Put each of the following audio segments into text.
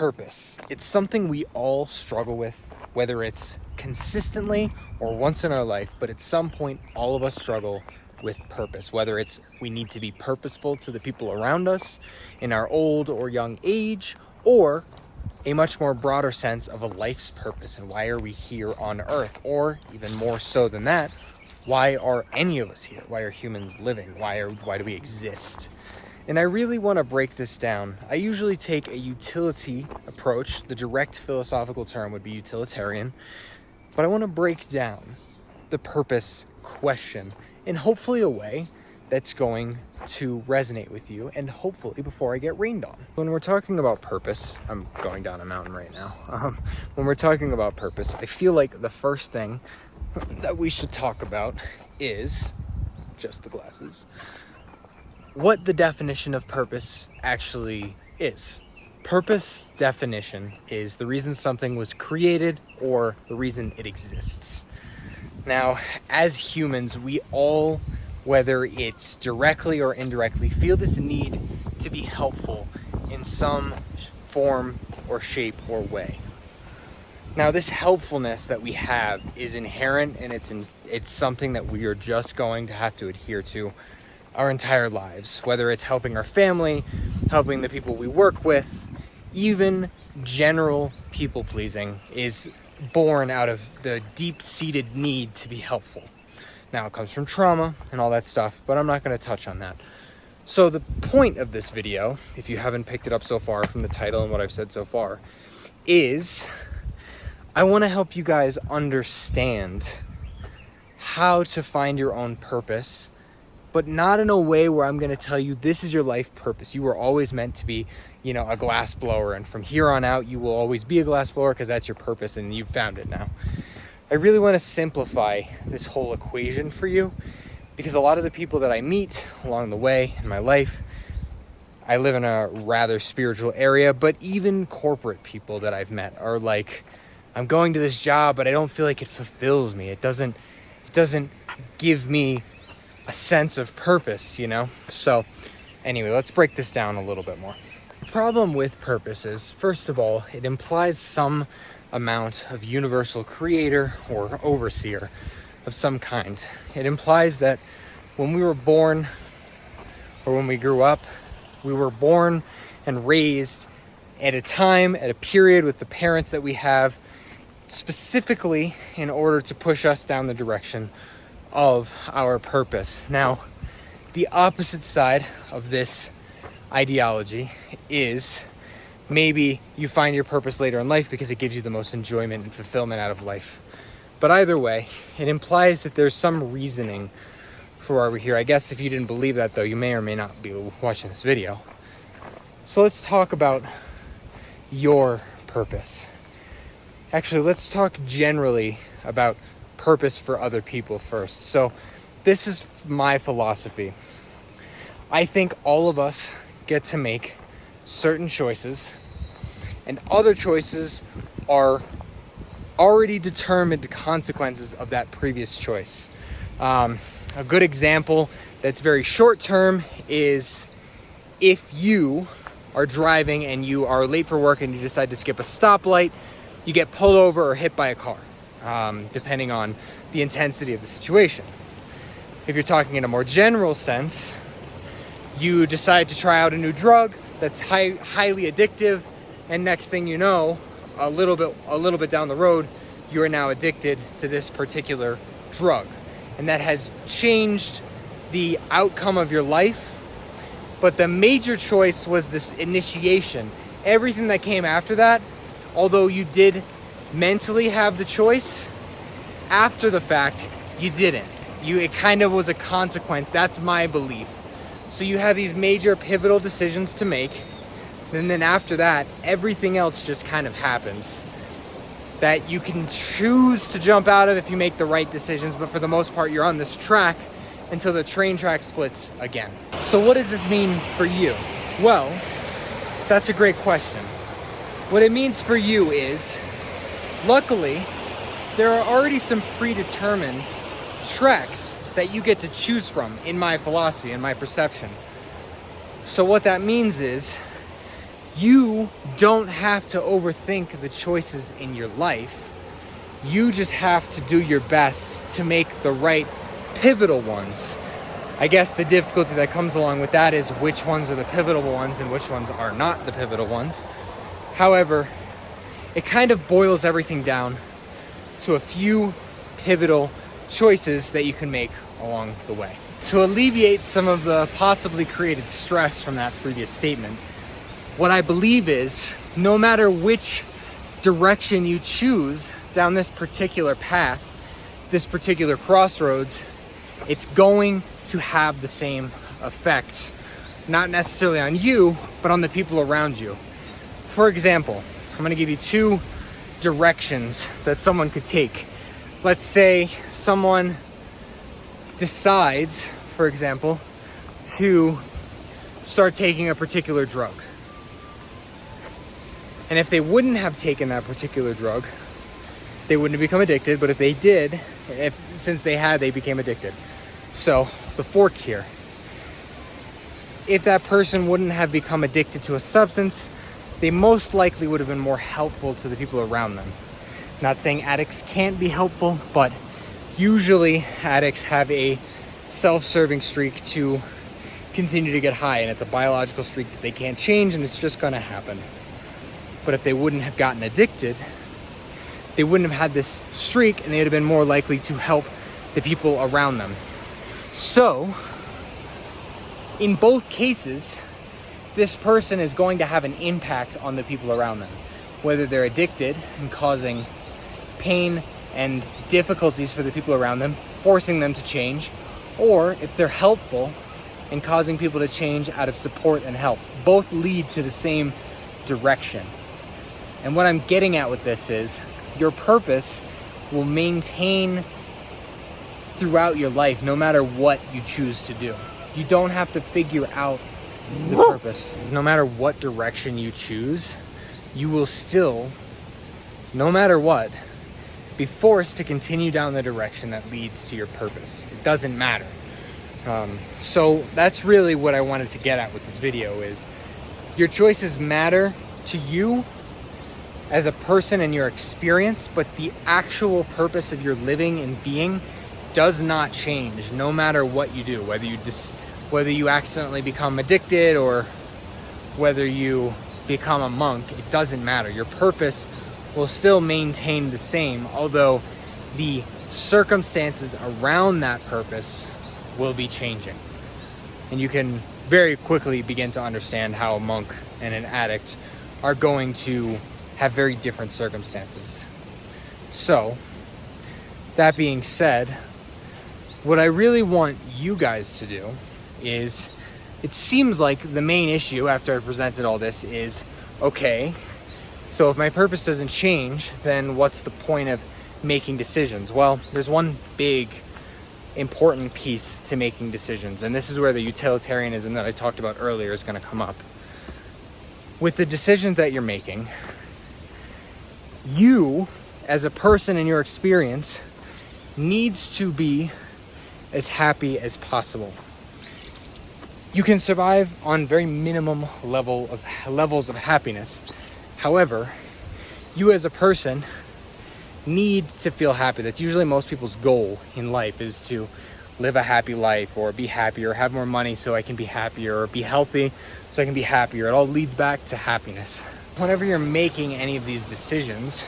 Purpose. It's something we all struggle with, whether it's consistently or once in our life, but at some point, all of us struggle with purpose, whether it's we need to be purposeful to the people around us in our old or young age, or a much more broader sense of a life's purpose and why are we here on earth, or even more so than that, why are any of us here? Why are humans living? Why do we exist? And I really want to break this down. I usually take a utility approach. The direct philosophical term would be utilitarian. But I want to break down the purpose question in hopefully a way that's going to resonate with you, and hopefully before I get rained on. When we're talking about purpose, I'm going down a mountain right now. When we're talking about purpose, I feel like the first thing that we should talk about is just the glasses. What the definition of purpose actually is. Purpose definition is the reason something was created or the reason it exists. Now, as humans, we all, whether it's directly or indirectly, feel this need to be helpful in some form or shape or way. Now, this helpfulness that we have is inherent, and it's something that we are just going to have to adhere to our entire lives, whether it's helping our family, helping the people we work with, even general people pleasing is born out of the deep-seated need to be helpful. Now, it comes from trauma and all that stuff, but I'm not going to touch on that. So the point of this video, if you haven't picked it up so far from the title and what I've said so far, is I want to help you guys understand how to find your own purpose, but not in a way where I'm going to tell you this is your life purpose. You were always meant to be, a glass blower, and from here on out, you will always be a glass blower because that's your purpose and you've found it now. I really want to simplify this whole equation for you because a lot of the people that I meet along the way in my life, I live in a rather spiritual area, but even corporate people that I've met are like, I'm going to this job, but I don't feel like it fulfills me. It doesn't give me a sense of purpose, So anyway, let's break this down a little bit more. The problem with purpose is, first of all, it implies some amount of universal creator or overseer of some kind. It implies that when we were born or when we grew up, we were born and raised at a time, at a period with the parents that we have, specifically in order to push us down the direction of our purpose. Now, the opposite side of this ideology is maybe you find your purpose later in life because it gives you the most enjoyment and fulfillment out of life. But either way, it implies that there's some reasoning for why we're here. I guess if you didn't believe that, though, you may or may not be watching this video. So let's talk about your purpose. Actually, let's talk generally about purpose for other people first. So this is my philosophy. I think all of us get to make certain choices, and other choices are already determined consequences of that previous choice. A good example that's very short term is if you are driving and you are late for work and you decide to skip a stoplight, you get pulled over or hit by a car, depending on the intensity of the situation. If you're talking in a more general sense, you decide to try out a new drug that's highly addictive, and next thing you know, a little bit down the road, you are now addicted to this particular drug. And that has changed the outcome of your life. But the major choice was this initiation. Everything that came after that, although you did mentally have the choice, after the fact, you didn't. It kind of was a consequence. That's my belief. So you have these major pivotal decisions to make. And then after that, everything else just kind of happens. That you can choose to jump out of if you make the right decisions, but for the most part, you're on this track until the train track splits again. So what does this mean for you? Well, that's a great question. What it means for you is, luckily, there are already some predetermined tracks that you get to choose from in my philosophy, in my perception. So what that means is, You don't have to overthink the choices in your life. You just have to do your best to make the right pivotal ones. I guess the difficulty that comes along with that is which ones are the pivotal ones and which ones are not the pivotal ones. However, it kind of boils everything down to a few pivotal choices that you can make along the way. To alleviate some of the possibly created stress from that previous statement, what I believe is no matter which direction you choose down this particular path, this particular crossroads, it's going to have the same effect, not necessarily on you, but on the people around you. For example, I'm going to give you two directions that someone could take. Let's say someone decides, for example, to start taking a particular drug. And if they wouldn't have taken that particular drug, they wouldn't have become addicted. But if they did, they became addicted. So the fork here. If that person wouldn't have become addicted to a substance, they most likely would have been more helpful to the people around them. Not saying addicts can't be helpful, but usually addicts have a self-serving streak to continue to get high, and it's a biological streak that they can't change, and it's just going to happen. But if they wouldn't have gotten addicted, they wouldn't have had this streak, and they would have been more likely to help the people around them. So, in both cases, this person is going to have an impact on the people around them, whether they're addicted and causing pain and difficulties for the people around them, forcing them to change, or if they're helpful and causing people to change out of support and help. Both lead to the same direction. And what I'm getting at with this is your purpose will maintain throughout your life no matter what you choose to do. You don't have to figure out the purpose. No matter what direction you choose, you will still, no matter what, be forced to continue down the direction that leads to your purpose. It doesn't matter. So that's really what I wanted to get at with this video is your choices matter to you as a person and your experience, but the actual purpose of your living and being does not change no matter what you do, whether you accidentally become addicted or whether you become a monk. It doesn't matter. Your purpose will still maintain the same, although the circumstances around that purpose will be changing. And you can very quickly begin to understand how a monk and an addict are going to have very different circumstances. So, that being said, what I really want you guys to do is, it seems like the main issue after I presented all this is, okay, so if my purpose doesn't change, then what's the point of making decisions? Well, there's one big important piece to making decisions, and this is where the utilitarianism that I talked about earlier is going to come up. With the decisions that you're making, you, as a person in your experience, needs to be as happy as possible. You can survive on very minimum levels of happiness. However, you as a person need to feel happy. That's usually most people's goal in life, is to live a happy life or be happier, have more money so I can be happier, or be healthy so I can be happier. It all leads back to happiness. Whenever you're making any of these decisions,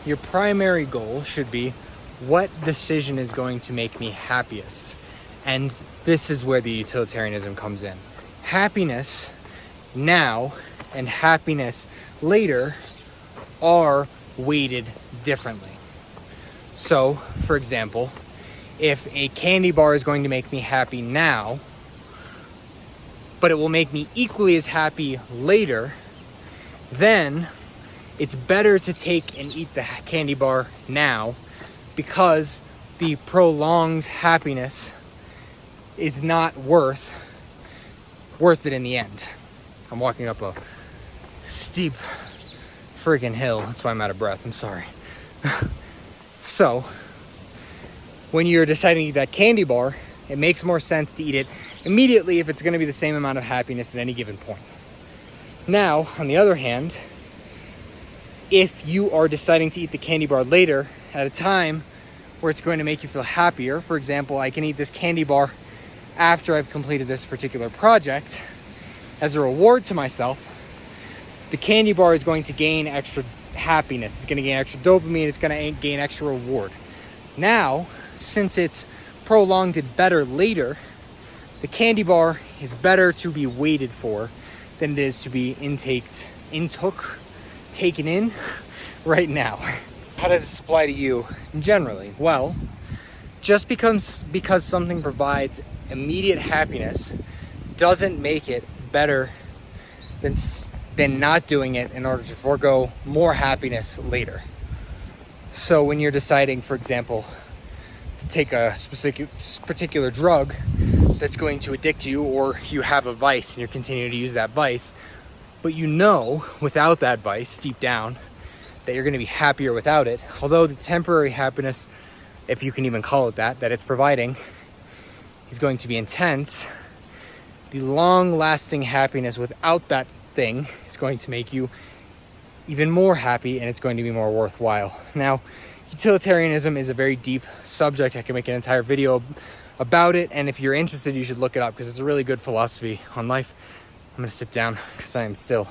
your primary goal should be, what decision is going to make me happiest? And this is where the utilitarianism comes in. Happiness now and happiness later are weighted differently. So, for example, if a candy bar is going to make me happy now, but it will make me equally as happy later, then it's better to take and eat the candy bar now, because the prolonged happiness is not worth it in the end. I'm walking up a steep friggin' hill. That's why I'm out of breath. I'm sorry. So, when you're deciding to eat that candy bar, it makes more sense to eat it immediately if it's going to be the same amount of happiness at any given point. Now, on the other hand, if you are deciding to eat the candy bar later at a time where it's going to make you feel happier, for example, I can eat this candy bar after I've completed this particular project as a reward to myself, the candy bar is going to gain extra happiness. It's going to gain extra dopamine. It's going to gain extra reward. Now, since it's prolonged it better later, the candy bar is better to be waited for than it is to be taken in right now. How does this apply to you generally? Well, just because something provides immediate happiness doesn't make it better than not doing it in order to forego more happiness later. So when you're deciding, for example, to take a particular drug that's going to addict you, or you have a vice and you're continuing to use that vice, but you know without that vice deep down that you're going to be happier without it, although the temporary happiness, if you can even call it that it's providing is going to be intense, the long-lasting happiness without that thing is going to make you even more happy, and it's going to be more worthwhile. Now, utilitarianism is a very deep subject. I can make an entire video about it, and if you're interested, you should look it up because it's a really good philosophy on life. I'm going to sit down because I am still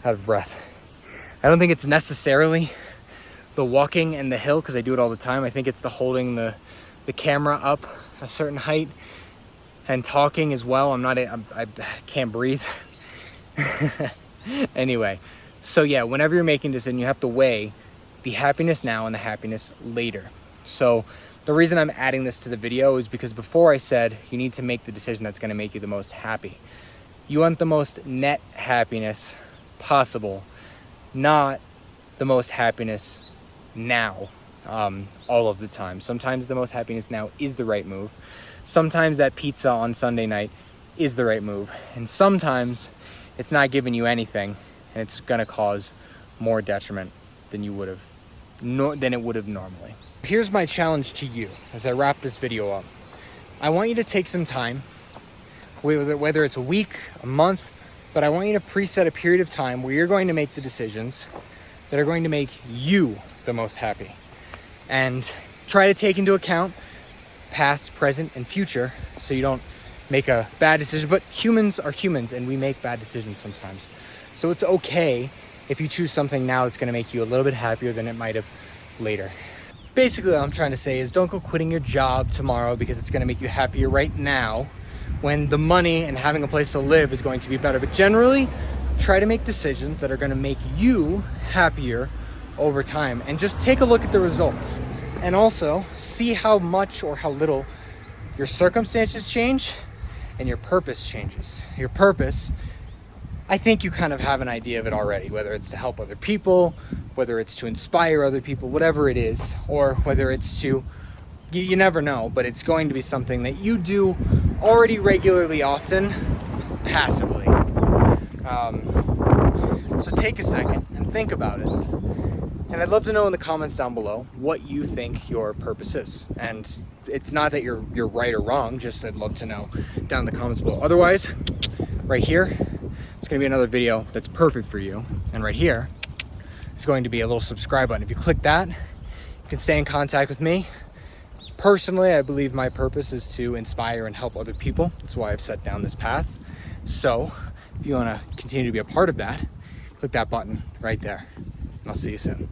out of breath. I don't think it's necessarily the walking and the hill, because I do it all the time. I think it's the holding the camera up a certain height and talking as well. I can't breathe. Anyway, so yeah, whenever you're making a decision, you have to weigh the happiness now and the happiness later. So the reason I'm adding this to the video is because before I said you need to make the decision that's going to make you the most happy. You want the most net happiness possible, not the most happiness now, all of the time. Sometimes the most happiness now is the right move. Sometimes that pizza on Sunday night is the right move. And sometimes it's not giving you anything, and it's going to cause more detriment than it would have normally. Here's my challenge to you as I wrap this video up. I want you to take some time, whether it's a week, a month, but I want you to preset a period of time where you're going to make the decisions that are going to make you the most happy. And try to take into account past, present, and future so you don't make a bad decision. But humans are humans, and we make bad decisions sometimes. So it's okay if you choose something now that's going to make you a little bit happier than it might have later. Basically, what I'm trying to say is don't go quitting your job tomorrow because it's going to make you happier right now when the money and having a place to live is going to be better. But generally, try to make decisions that are going to make you happier over time, and just take a look at the results, and also see how much or how little your circumstances change and your purpose changes. Your purpose, I think you kind of have an idea of it already, whether it's to help other people, whether it's to inspire other people, whatever it is, or whether it's to, you never know, but it's going to be something that you do already regularly, often, passively. So take a second and think about it. And I'd love to know in the comments down below what you think your purpose is. And it's not that you're right or wrong, just I'd love to know down in the comments below. Otherwise, right here, it's going to be another video that's perfect for you. And right here is going to be a little subscribe button. If you click that, you can stay in contact with me. Personally, I believe my purpose is to inspire and help other people. That's why I've set down this path. So if you want to continue to be a part of that, click that button right there. And I'll see you soon.